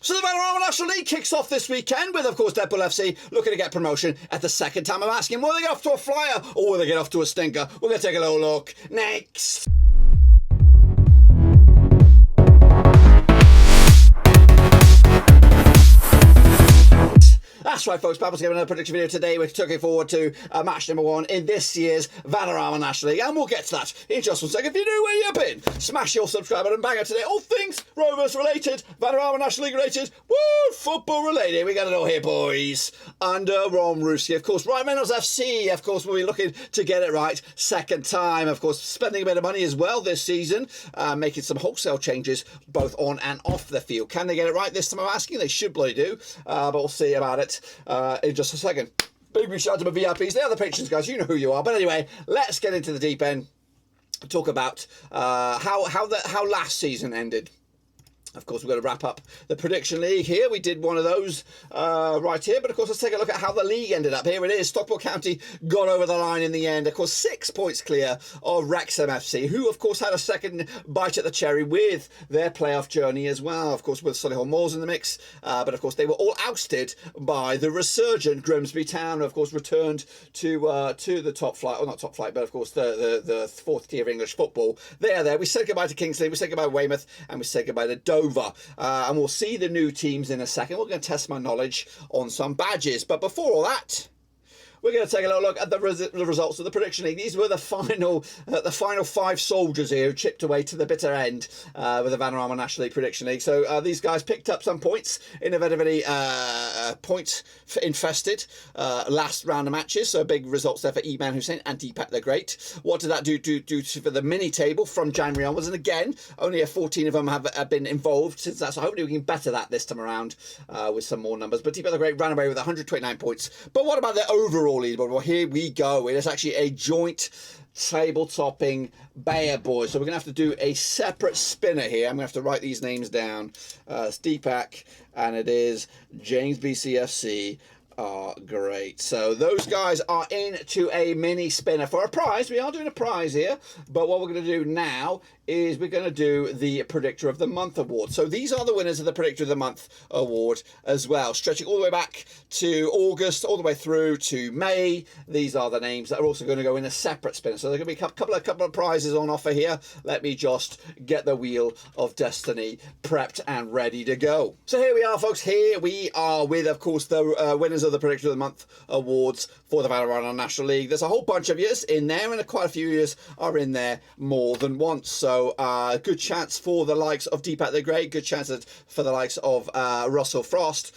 So the Vanarama National League kicks off this weekend with, of course, Redbridge FC looking to get promotion at the second time. I'm asking, will they get off to a flyer or will they get off to a stinker? We're going to take a little look next. That's right, folks. Papa's giving another prediction video today. We're looking forward to match number 1 in this year's Vanarama National League. And we'll get to that in just 1 second. If you know where you've been, smash your subscribe button and bang out today. All things Rovers related, Vanarama National League related, woo, football related. We got it all here, boys. Under Ron Ruski, of course. Maidenhead FC, of course, we'll be looking to get it right second time. Of course, spending a bit of money as well this season, making some wholesale changes both on and off the field. Can they get it right this time? I'm asking. They should bloody do, but we'll see about it in just a second. Big shout out to my VIPs. They are the patrons, guys. You know who you are. But anyway, let's get into the deep end. Talk about how last season ended. Of course, we're going to wrap up the prediction league here. We did one of those right here. But, of course, let's take a look at how the league ended up. Here it is. Stockport County got over the line in the end. Of course, 6 points clear of Wrexham FC, who, of course, had a second bite at the cherry with their playoff journey as well. Of course, with Solihull Moors in the mix. But, of course, they were all ousted by the resurgent Grimsby Town, who, of course, returned to the top flight. Well, not top flight, but, of course, the fourth tier of English football. They are there. We said goodbye to Kingsley. We said goodbye to Weymouth. And we said goodbye to Dover. And we'll see the new teams in a second. We're going to test my knowledge on some badges. But before all that, we're going to take a little look at the results of the prediction league. These were the final 5 soldiers here who chipped away to the bitter end with the Vanarama National League prediction league. So these guys picked up some points in a very point-infested last round of matches. So big results there for Iman Hussein and Deepak the Great. What did that do for the mini table from January onwards? And again, only 14 of them have been involved since that. So hopefully we can better that this time around with some more numbers. But Deepak the Great ran away with 129 points. But what about the overall leaderboard? Well, here we go. It is actually a joint table-topping Bayer, boys. So we're going to have to do a separate spinner here. I'm going to have to write these names down. It's Deepak, and it is James BCFC. Great. So those guys are into a mini spinner for a prize. We are doing a prize here, but what we're going to do now is we're going to do the Predictor of the Month award. So these are the winners of the Predictor of the Month award as well, stretching all the way back to August, all the way through to May. These are the names that are also going to go in a separate spinner. So there's going to be a couple of prizes on offer here. Let me just get the Wheel of Destiny prepped and ready to go. So here we are, folks. Here we are with, of course, the winners of the Predictor of the Month awards for the Vanarama National League. There's a whole bunch of years in there, and quite a few years are in there more than once. So good chance for the likes of Deepak the Great, good chance for the likes of Russell Frost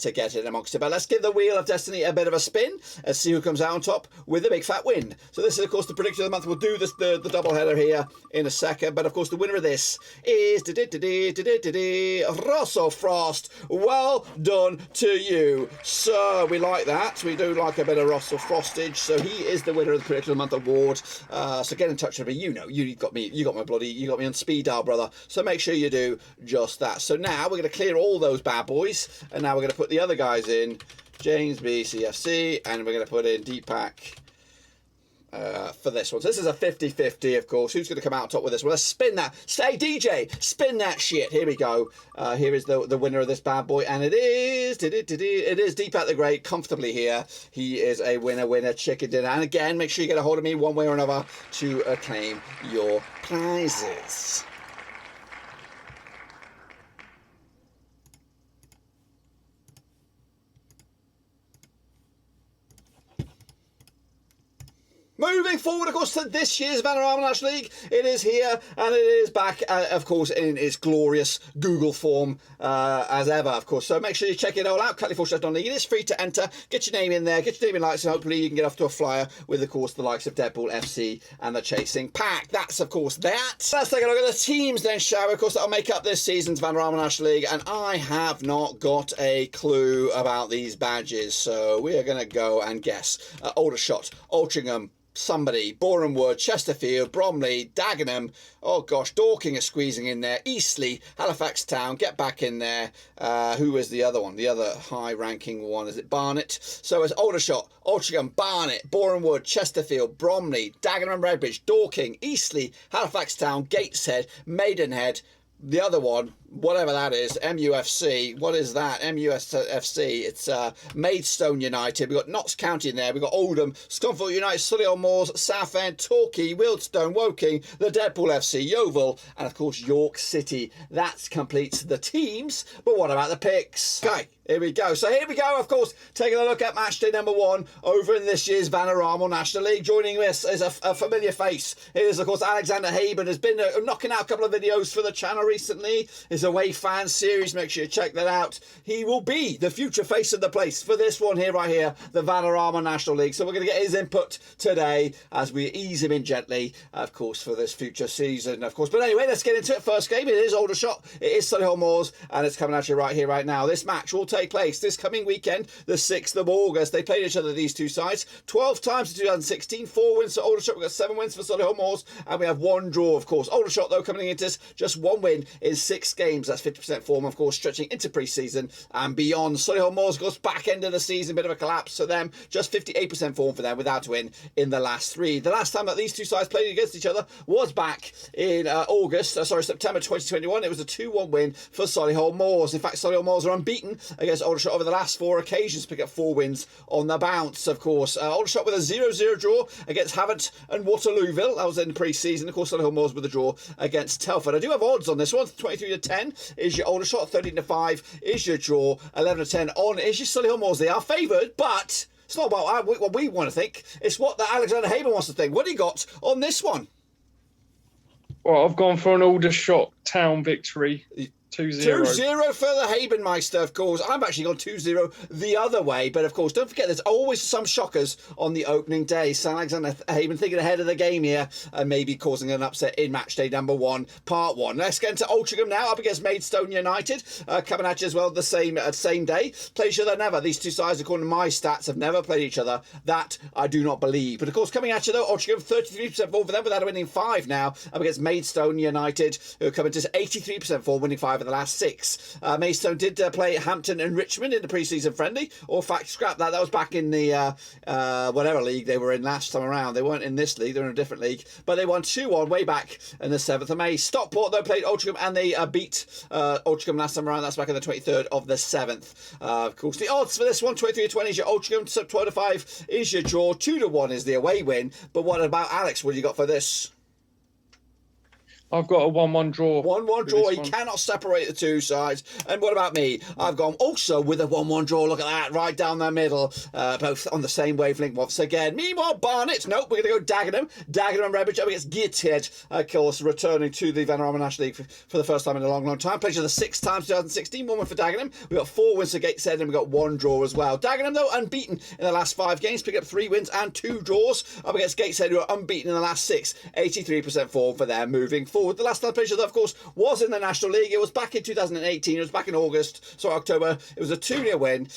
to get in amongst it. But let's give the Wheel of Destiny a bit of a spin and see who comes out on top with a big fat win. So this is, of course, the Predictor of the Month. We'll do this, the double header here in a second. But, of course, the winner of this is Russell Frost. Well done to you. So we like that. We do like a bit of Russell Frostage. So he is the winner of the Predictor of the Month award. So get in touch with me. You know, you got me on speed dial, brother. So make sure you do just that. So now we're going to clear all those bad boys, and now we're going to put the other guys in. James BCFC, and we're going to put in Deepak for this one. So this is a 50-50, of course. Who's going to come out top with this one? Let's spin that. Say, DJ, spin that shit. Here we go. Here is the winner of this bad boy, and it is Deepak the Great, comfortably here. He is a winner, chicken dinner. And again, make sure you get a hold of me one way or another to claim your prizes. Moving forward, of course, to this year's Vanarama National League, it is here and it is back, of course, in its glorious Google form as ever, of course. So make sure you check it all out. League. It is free to enter. Get your name in there, get your name in lights, and hopefully you can get off to a flyer with, of course, the likes of Deadpool FC and the Chasing Pack. That's, of course, that. Let's take a look at the teams then, shall we? Of course, that'll make up this season's Vanarama National League, and I have not got a clue about these badges, so we are going to go and guess. Aldershot, Altrincham, somebody, Boreham Wood, Chesterfield, Bromley, Dagenham, oh gosh, Dorking is squeezing in there, Eastleigh, Halifax Town, get back in there. Who is the other one? The other high-ranking one, is it Barnet? So it's Aldershot, Altrincham, Barnet, Boreham Wood, Chesterfield, Bromley, Dagenham and Redbridge, Dorking, Eastleigh, Halifax Town, Gateshead, Maidenhead. The other one, whatever that is, MUFC. What is that? MUFC. It's Maidstone United. We've got Knox County in there. We've got Oldham, Scunthorpe United, Solihull Moors, Southend, Torquay, Wealdstone, Woking, the Deadpool FC, Yeovil, and of course York City. That completes the teams. But what about the picks? Okay. Here we go. So here we go, of course, taking a look at matchday number 1 over in this year's Vanarama National League. Joining us is a familiar face. It is, of course, Alexander Haben. Has been knocking out a couple of videos for the channel recently. His away fan series. Make sure you check that out. He will be the future face of the place for this one here, right here, the Vanarama National League. So we're going to get his input today as we ease him in gently, of course, for this future season, of course. But anyway, let's get into it. First game, it is Aldershot. It is Solihull Moors, and it's coming at you right here, right now. This match will take place this coming weekend, the 6th of August. They played each other, these two sides, 12 times in 2016. 4 wins for Aldershot. We've got 7 wins for Solihull Moors, and we have 1 draw, of course. Aldershot, though, coming into this, just 1 win in 6 games. That's 50% form, of course, stretching into pre-season and beyond. Solihull Moors, of course, back end of the season, bit of a collapse for them. Just 58% form for them without a win in the last 3. The last time that these two sides played against each other was back in September 2021. It was a 2-1 win for Solihull Moors. In fact, Solihull Moors are unbeaten against Aldershot over the last 4 occasions, pick up 4 wins on the bounce, of course. Aldershot with a 0-0 draw against Havant and Waterlooville. That was in pre-season. Of course, Solihull Moors with a draw against Telford. I do have odds on this one. 23-10 is your Aldershot. 13-5 is your draw. 11-10 on is your Solihull Moors. They are favoured, but it's not about what we want to think. It's what the Alexander Haben wants to think. What do you got on this one? Well, I've gone for an Aldershot town victory. 2-0. 2-0 for the Habenmeister, of course. I'm actually gone 2-0 the other way. But, of course, don't forget there's always some shockers on the opening day. So Alexander Haben thinking ahead of the game here and maybe causing an upset in matchday number 1, part 1. Let's get into Altrincham now, up against Maidstone United. Coming at you as well the same day. Play each other never. These two sides, according to my stats, have never played each other. That I do not believe. But, of course, coming at you, though, Altrincham, 33% form for them without a winning 5 now. Up against Maidstone United, who are coming to 83% form, winning 5 of the last 6. Maidstone did play Hampton and Richmond in the pre-season friendly. Or, in fact, scrap that. That was back in the whatever league they were in last time around. They weren't in this league. They were in a different league. But they won 2-1 way back in the 7th of May. Stockport, though, played Altrincham and they beat Altrincham last time around. That's back on the 23rd of the 7th. Of course, the odds for this one, 23-20 is your Altrincham. 12-5 is your draw. 2-1 is the away win. But what about Alex? What do you got for this? I've got a 1-1 draw. 1-1 draw. You cannot separate the two sides. And what about me? I've gone also with a 1-1 draw. Look at that, right down the middle. Both on the same wavelength once again. Meanwhile, Barnet, nope, we're going to go Dagenham. Dagenham and Redbridge up against Gateshead, of course, returning to the Vanarama National League for the first time in a long, long time. Played each other 6 times 2016. 1 win for Dagenham. We've got 4 wins for Gateshead and we've got 1 draw as well. Dagenham, though, unbeaten in the last 5 games. Picked up 3 wins and 2 draws. Up against Gateshead, who are unbeaten in the last 6. 83% form for them moving forward. The last time played each other, of course, was in the National League. It was back in 2018. It was back in October. It was a 2-0 win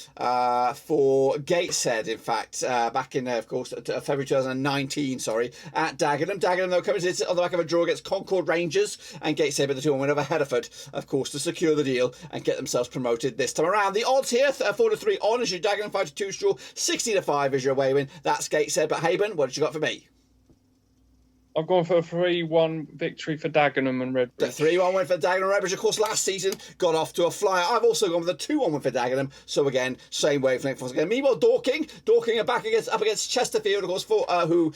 for Gateshead, in fact, back in, of course, February 2019, at Dagenham. Dagenham, though, coming on the back of a draw against Concord Rangers, and Gateshead with the 2-1 win over Hereford, of course, to secure the deal and get themselves promoted this time around. The odds here, 4-3 on is your Dagenham, 5-2 draw, 60-5 is your away win. That's Gateshead. But Haben, what did you got for me? I've gone for a 3-1 victory for Dagenham and Redbridge. The 3-1 win for Dagenham and Redbridge, of course, last season got off to a flyer. I've also gone with a 2-1 win for Dagenham. So again, same wavelength once again. Meanwhile, Dorking are back up against Chesterfield, of course, who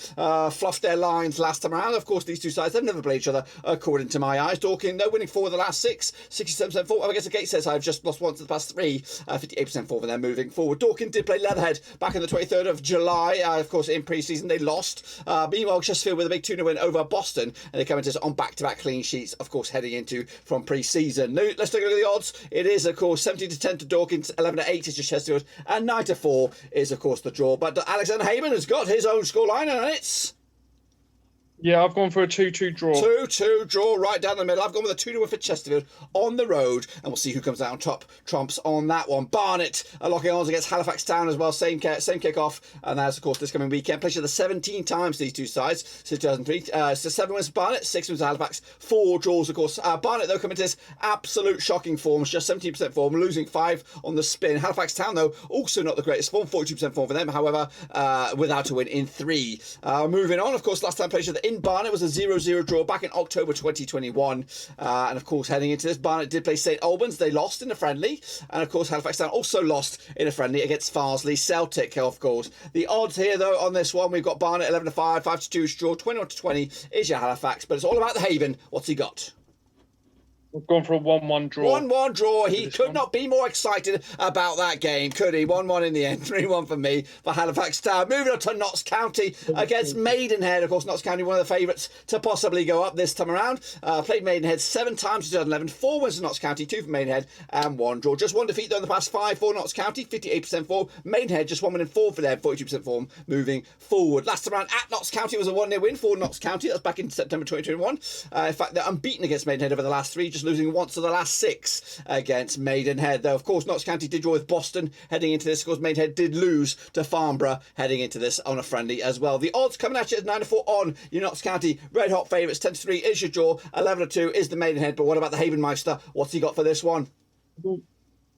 fluffed their lines last time around. Of course, these two sides, they've never played each other, according to my eyes. Dorking, no winning 4 of the last 6, 67% form. Up against the Gateshead side, just lost once in the past 3, 58% form for them moving forward. Dorking did play Leatherhead back on the 23rd of July. Of course, in pre-season, they lost. Meanwhile, Chesterfield with a big 2-0 win over Boston. And they come into us on back-to-back clean sheets, of course, heading into from pre-season. Now, let's take a look at the odds. It is, of course, 17-10 to Dorking, 11-8 is just Chesterfield, and 9-4 is, of course, the draw. But Alexander Haben has got his own scoreline, and it's... Yeah, I've gone for a 2-2 draw. 2-2 draw right down the middle. I've gone with a 2-2 win for Chesterfield on the road, and we'll see who comes out on top trumps on that one. Barnet are locking arms against Halifax Town as well. Same kick-off, and that's, of course, this coming weekend. Played each other 17 times, these two sides, since 2003. So 7 wins for Barnet, 6 wins for Halifax, 4 draws, of course. Barnet, though, coming to this absolute shocking form, just 17% form, losing 5 on the spin. Halifax Town, though, also not the greatest form, 42% form for them, however, without a win in 3. Moving on, of course, last time played each other in in Barnet was a 0-0 draw back in October 2021. And of course, heading into this, Barnet did play St Albans. They lost in a friendly. And of course, Halifax Town also lost in a friendly against Farsley Celtic, of course. The odds here, though, on this one, we've got Barnet 11-5, 5-2 draw, 21-20 is your Halifax. But it's all about the Haven. What's he got? We've gone for a 1-1 draw. 1-1 draw. He could not be more excited about that game, could he? 1-1 in the end. 3-1 for me for Halifax Town. Moving on to Knox County against Maidenhead. Of course, Knox County, one of the favourites to possibly go up this time around. Played Maidenhead 7 times in 2011. 4 wins for Knox County, 2 for Maidenhead, and 1 draw. Just 1 defeat, though, in the past 5 for Knox County. 58% form. Maidenhead, just 1 win and 4 for them. 42% form moving forward. Last time around at Knox County was a 1-0 win for Knox County. That was back in September 2021. In fact, they're unbeaten against Maidenhead over the last 3, just losing once of the last 6 against Maidenhead. Though, of course, Knox County did draw with Boston heading into this. Of course, Maidenhead did lose to Farnborough heading into this on a friendly as well. The odds coming at you at 9-4 on your Knox County. Red hot favourites. 10-3 is your draw. 11-2 is the Maidenhead. But what about the Havenmeister? What's he got for this one?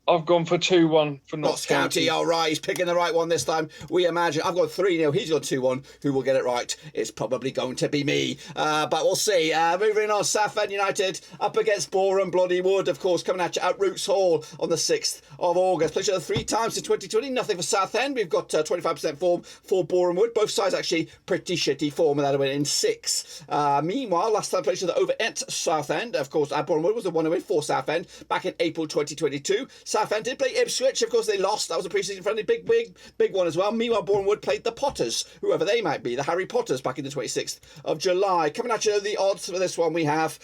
I've gone for 2-1 for Knox County. All right, he's picking the right one this time. We imagine. I've got 3-0. He's got 2-1. Who will get it right? It's probably going to be me. But we'll see. Moving on, Southend United up against Boreham Bloody Wood, of course, coming at you at Roots Hall on the 6th of August. Played each other 3 times in 2020. Nothing for Southend. We've got 25% form for Boreham Wood. Both sides actually pretty shitty form without a win in 6. Meanwhile, last time played each other over at Southend. Of course, at Boreham Wood was the 1-0 win for Southend back in April 2022. Southend did play Ipswich. Of course, they lost. That was a pre-season friendly. Big one as well. Meanwhile, Boreham Wood played the Potters, whoever they might be, the Harry Potters, back in the 26th of July. Coming at you, the odds for this one we have.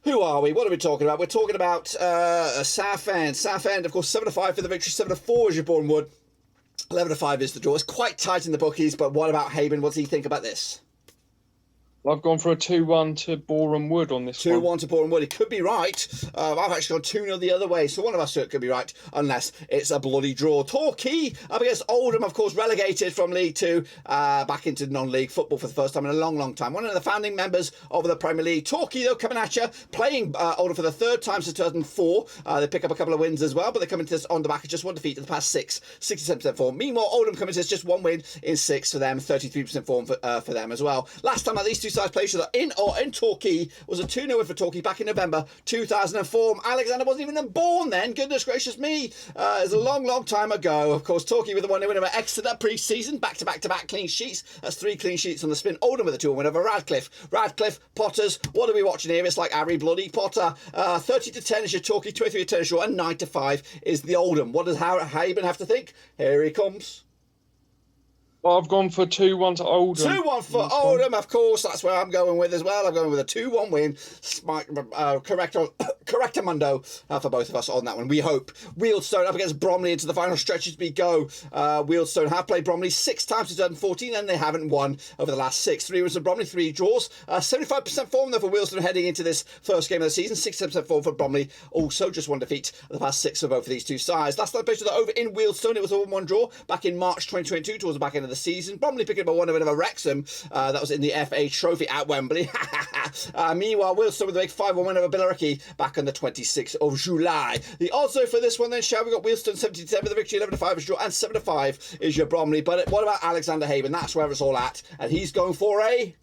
Who are we? What are we talking about? We're talking about Southend. Southend, of course, 7-5 for the victory. 7-4 is your Boreham Wood. 11-5 is the draw. It's quite tight in the bookies, but what about Haven? What does he think about this? I've gone for a 2-1 to Boreham Wood on this 2-1 to Boreham Wood. It could be right. I've actually gone 2-0 the other way, so one of us could be right, unless it's a bloody draw. Torquay up against Oldham, of course, relegated from League 2 back into non-league football for the first time in a long time. One of the founding members of the Premier League. Torquay, though, coming at you, playing Oldham for the 3rd time since 2004. They pick up a couple of wins as well, but they're coming to this on the back of just 1 defeat in the past 6, 67% form. Meanwhile, Oldham coming to this just 1 win in 6 for them, 33% form for them as well. Last time that these two sides played each other in Torquay was a 2-0 win for Torquay back in November 2004. Alexander wasn't even born then. Goodness gracious me. It's a long time ago. Of course, Torquay with the 1-0 win over Exeter pre-season. Back-to-back clean sheets. That's 3 clean sheets on the spin. Oldham with a 2-1 win over Radcliffe. Potters. What are we watching here? It's like Harry bloody Potter. 30-10 is your Torquay. 23-10 is your, and 9-5 is the Oldham. What does Haven have to think? Here he comes. Well, I've gone for 2-1 to Oldham. 2-1 for Oldham, of course. That's where I'm going with as well. I'm going with a 2-1 win. Correctamundo for both of us on that one, we hope. Wealdstone up against Bromley into the final stretches we go. Wealdstone have played Bromley 6 times since 2014, and they haven't won over the last 6. 3 wins for Bromley, 3 draws. 75% form, though, for Wealdstone heading into this first game of the season. 67% form for Bromley. Also, just 1 defeat of the past 6 for both of these two sides. Last time I played over in Wealdstone, it was a 1-1 draw back in March 2022, towards the back end of the season. Bromley picking up a 1-0 over Wrexham. That was in the FA Trophy at Wembley. Meanwhile, Wealdstone with a big 5-1 win over Billericay back on the 26th of July. The odds though for this one then, shall we got Wealdstone 17-7 with the victory, 11-5 is your, and 7-5 is your Bromley. But what about Alexander Haven? That's where it's all at. And he's going for a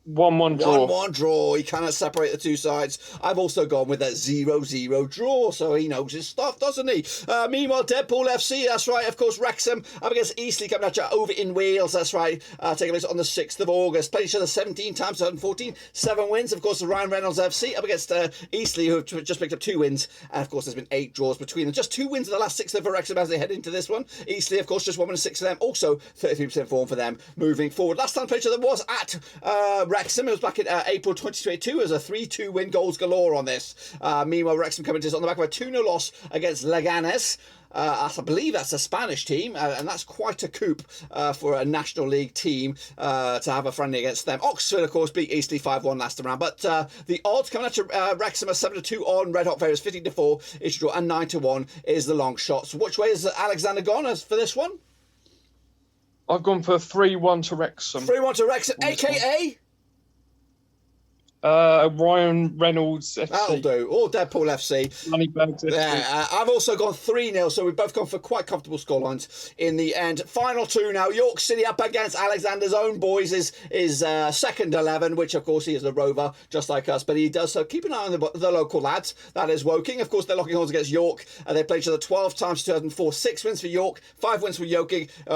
1-1 draw. 1-1 draw. He cannot separate the two sides. I've also gone with a 0-0 draw, so he knows his stuff, doesn't he? Meanwhile, Deadpool FC, that's right, of course, Wrexham up against Eastleigh coming at you over in Wales, that's right, taking place on the 6th of August. Played each other 17 times, 2014, 7 wins. Of course, the Ryan Reynolds FC up against Eastleigh, who have just picked up 2 wins, and of course, there's been 8 draws between them. Just 2 wins in the last 6 for Wrexham as they head into this one. Eastleigh, of course, just 1 win and 6 for them, also 33% form for them moving forward. Last time played each other was at Wrexham. It was back in April 2022. It was a 3-2 win, goals galore on this. Meanwhile, Wrexham coming to this on the back of a 2-0 loss against Leganes. I believe that's a Spanish team, and that's quite a coup for a National League team to have a friendly against them. Oxford, of course, beat Eastleigh 5-1 last round, but the odds coming out to Wrexham are 7-2 on Red Hot favourites, 15-4 is draw, and 9-1 is the long shot. So which way is Alexander gone as for this one? I've gone for 3-1 to Wrexham. 3-1 to Wrexham, a.k.a.? Ryan Reynolds FC. That'll do. Or Deadpool FC. Moneybags FC. Yeah, I've also gone 3-0, so we've both gone for quite comfortable scorelines in the end. Final two now. York City up against Alexander's own boys is second 11, which of course he is a Rover, just like us, but he does so. Keep an eye on the local lads. That is Woking. Of course, they're locking horns against York. They played each other 12 times 2004. 6 wins for York, 5 wins for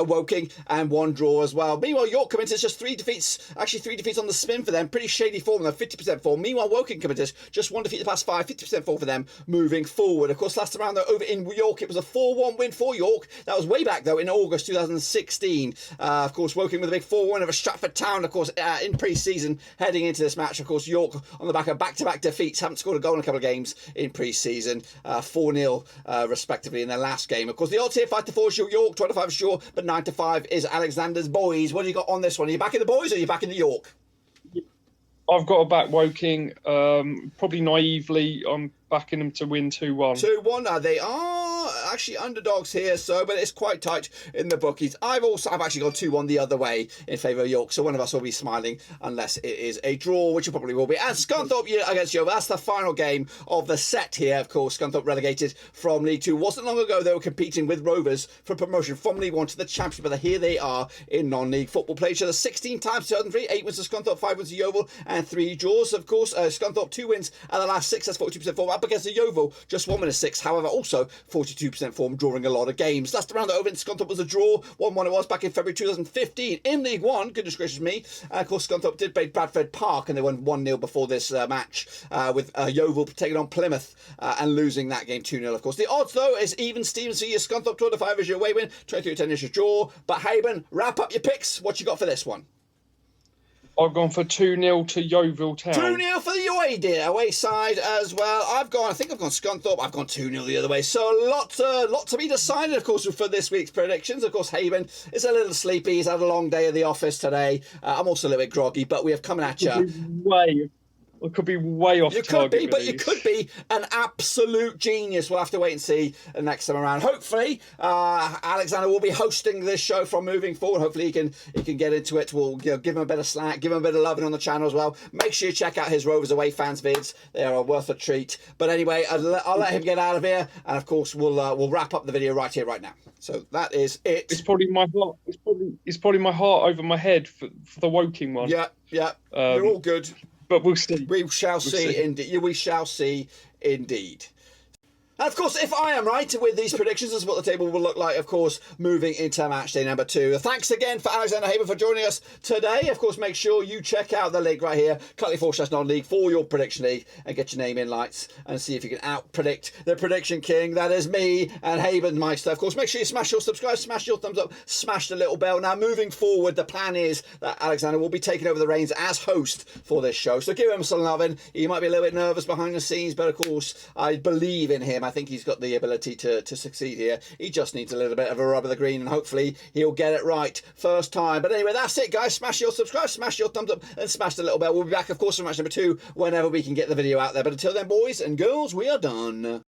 Woking, and 1 draw as well. Meanwhile, York come into just 3 defeats. Actually, 3 defeats on the spin for them. Pretty shady form. They're 50% form. Meanwhile, Woking come into just 1 defeat the past 5. 50% form for them moving forward. Of course, last round though over in York, it was a 4-1 win for York. That was way back though in August 2016. Of course, Woking with a big 4-1 over Stratford Town. Of course, in pre-season heading into this match. Of course, York on the back of back-to-back defeats, haven't scored a goal in a couple of games in pre-season. 4-0 respectively in their last game. Of course, the odds here 5-4 is York, 25 is sure, but 9-5 is Alexander's boys. What do you got on this one? Are you back in the boys or are you back in the York? I've got a back Woking. Probably naively, I'm backing them to win 2-1. 2-1. They are actually underdogs here, but it's quite tight in the bookies. I've actually gone 2-1 the other way in favour of York, so one of us will be smiling unless it is a draw, which it probably will be. And Scunthorpe against Yeovil. That's the final game of the set here. Of course, Scunthorpe relegated from League 2. Wasn't long ago they were competing with Rovers for promotion from League 1 to the Championship, but here they are in non-league football. Played each other 16 times 2003. 8 wins to Scunthorpe, 5 wins to Yeovil, and 3 draws. Of course, Scunthorpe 2 wins at the last 6. That's 42% form. Up against the Yeovil, just 1 win of 6. However, also 42% form, drawing a lot of games. Last round that over in Scunthorpe was a draw. 1-1 it was back in February 2015 in League 1. Goodness gracious me. And of course, Scunthorpe did play Bradford Park and they won 1-0 before this match with Yeovil taking on Plymouth and losing that game 2-0. Of course, the odds though is even Stevenson. Your Scunthorpe 25 is your away win, 23-10 is your draw. But Haben, wrap up your picks. What you got for this one? I've gone for 2-0 to Yeovil Town. 2-0 for the away side as well. I think I've gone Scunthorpe. I've gone 2-0 the other way. So lot to be decided, of course, for this week's predictions. Of course, Haben is a little sleepy. He's had a long day at the office today. I'm also a little bit groggy, but we have coming at you. It could be way off target. You could be, but you could be an absolute genius. We'll have to wait and see next time around. Hopefully, Alexander will be hosting this show from moving forward. Hopefully, he can get into it. We'll give him a bit of slack, give him a bit of loving on the channel as well. Make sure you check out his Rovers Away fans vids. They are worth a treat. But anyway, I'll let him get out of here, and of course, we'll wrap up the video right here, right now. So that is it. It's probably my heart. It's probably my heart over my head for the Woking one. Yeah. You're all good. But we'll see. We shall see indeed. We shall see indeed. And of course, if I am right with these predictions, this is what the table will look like, of course, moving into match day number 2. Thanks again for Alexander Haben for joining us today. Of course, make sure you check out the link right here, Cutley4/non-league, for your prediction league and get your name in lights and see if you can out-predict the prediction king. That is me and Haben Meister. Of course, make sure you smash your subscribe, smash your thumbs up, smash the little bell. Now, moving forward, the plan is that Alexander will be taking over the reins as host for this show. So give him some loving. He might be a little bit nervous behind the scenes, but of course, I believe in him. I think he's got the ability to succeed here. He just needs a little bit of a rub of the green and hopefully he'll get it right first time. But anyway, that's it, guys. Smash your subscribe, smash your thumbs up and smash the little bell. We'll be back, of course, for match number 2 whenever we can get the video out there. But until then, boys and girls, we are done.